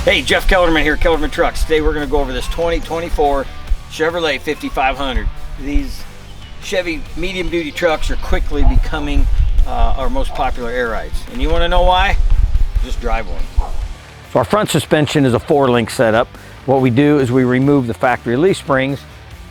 Hey, Jeff Kelderman here, Kelderman Trucks. Today we're going to go over this 2024 Chevrolet 5500. These Chevy medium duty trucks are quickly becoming our most popular air rides. And you want to know why? Just drive one. So our front suspension is a 4-link setup. What we do is we remove the factory leaf springs.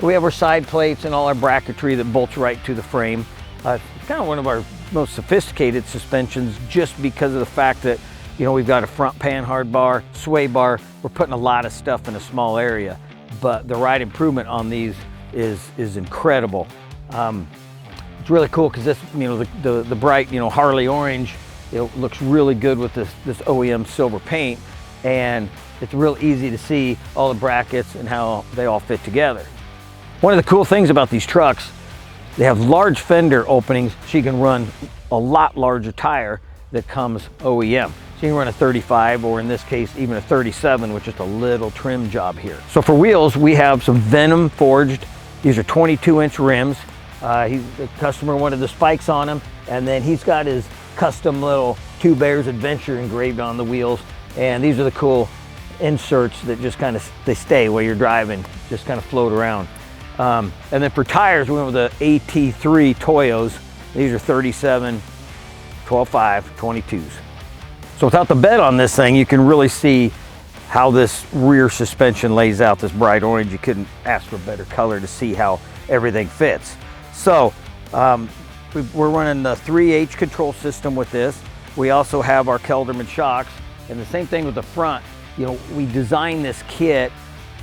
We have our side plates and all our bracketry that bolts right to the frame. It's kind of one of our most sophisticated suspensions just because of the fact that we've got a front panhard bar, sway bar. We're putting a lot of stuff in a small area, but the ride improvement on these is incredible. It's really cool because this, the bright, Harley orange, looks really good with this OEM silver paint, and it's real easy to see all the brackets and how they all fit together. One of the cool things about these trucks, they have large fender openings, so you can run a lot larger tire that comes OEM. So you can run a 35, or in this case, even a 37 with just a little trim job here. So for wheels, we have some Venom forged. These are 22-inch rims. The customer wanted the spikes on them, and then he's got his custom little Two Bears Adventure engraved on the wheels. And these are the cool inserts that just kind of, they stay while you're driving, just kind of float around. And then for tires, we went with the AT3 Toyos. These are 37, 12.5, 22s. So without the bed on this thing, you can really see how this rear suspension lays out, this bright orange. You couldn't ask for a better color to see how everything fits. So we're running the 3H control system with this. We also have our Kelderman shocks, and the same thing with the front. We designed this kit,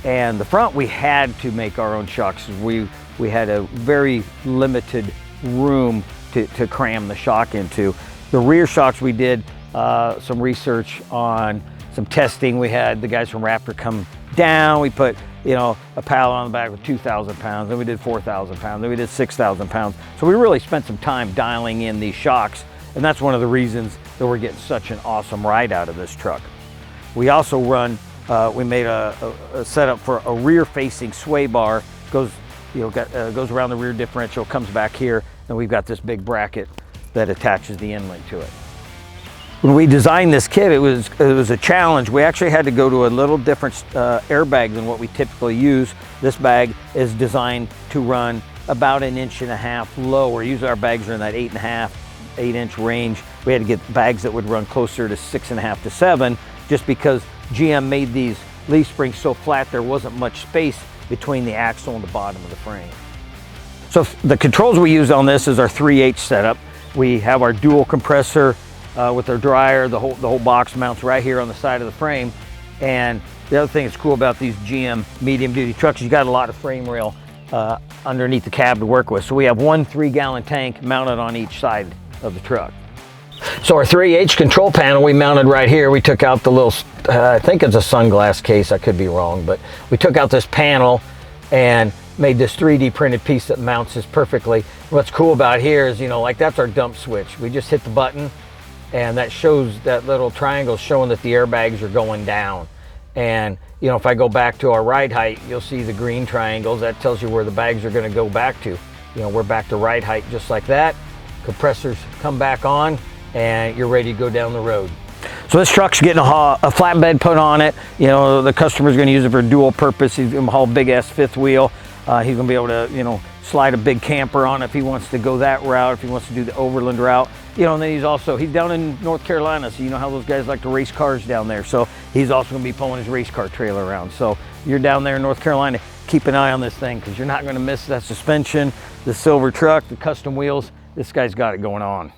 and the front we had to make our own shocks. We had a very limited room to cram the shock into. The rear shocks, we did some research on some testing. We had the guys from Raptor come down. We put a pallet on the back with 2,000 pounds, then we did 4,000 pounds, then we did 6,000 pounds. So we really spent some time dialing in these shocks, and that's one of the reasons that we're getting such an awesome ride out of this truck. We also run, we made a setup for a rear-facing sway bar. Goes around the rear differential, comes back here, and we've got this big bracket that attaches the end link to it. When we designed this kit, it was a challenge. We actually had to go to a little different airbag than what we typically use. This bag is designed to run about 1.5 inches lower. Usually our bags are in that 8.5, 8-inch range. We had to get bags that would run closer to 6.5 to 7, just because GM made these leaf springs so flat there wasn't much space between the axle and the bottom of the frame. So the controls we use on this is our 3H setup. We have our dual compressor with our dryer. The whole box mounts right here on the side of the frame. And the other thing that's cool about these GM medium duty trucks, you got a lot of frame rail underneath the cab to work with. So we have one 3-gallon tank mounted on each side of the truck. So our 3H control panel we mounted right here. We took out the little, I think it's a sunglass case, I could be wrong, but we took out this panel and made this 3D printed piece that mounts this perfectly. What's cool about here is, like that's our dump switch. We just hit the button, and that shows, that little triangle showing that the airbags are going down. And if I go back to our ride height, you'll see the green triangles. That tells you where the bags are going to go back to. We're back to ride height just like that. Compressors come back on, and you're ready to go down the road. So this truck's getting a flatbed put on it. The customer's going to use it for dual purpose. He's going to haul a big ass fifth wheel. He's going to be able to, slide a big camper on it if he wants to go that route, if he wants to do the overland route. And then he's down in North Carolina, so you know how those guys like to race cars down there. So he's also going to be pulling his race car trailer around. So you're down there in North Carolina, keep an eye on this thing, because you're not going to miss that suspension, the silver truck, the custom wheels. This guy's got it going on.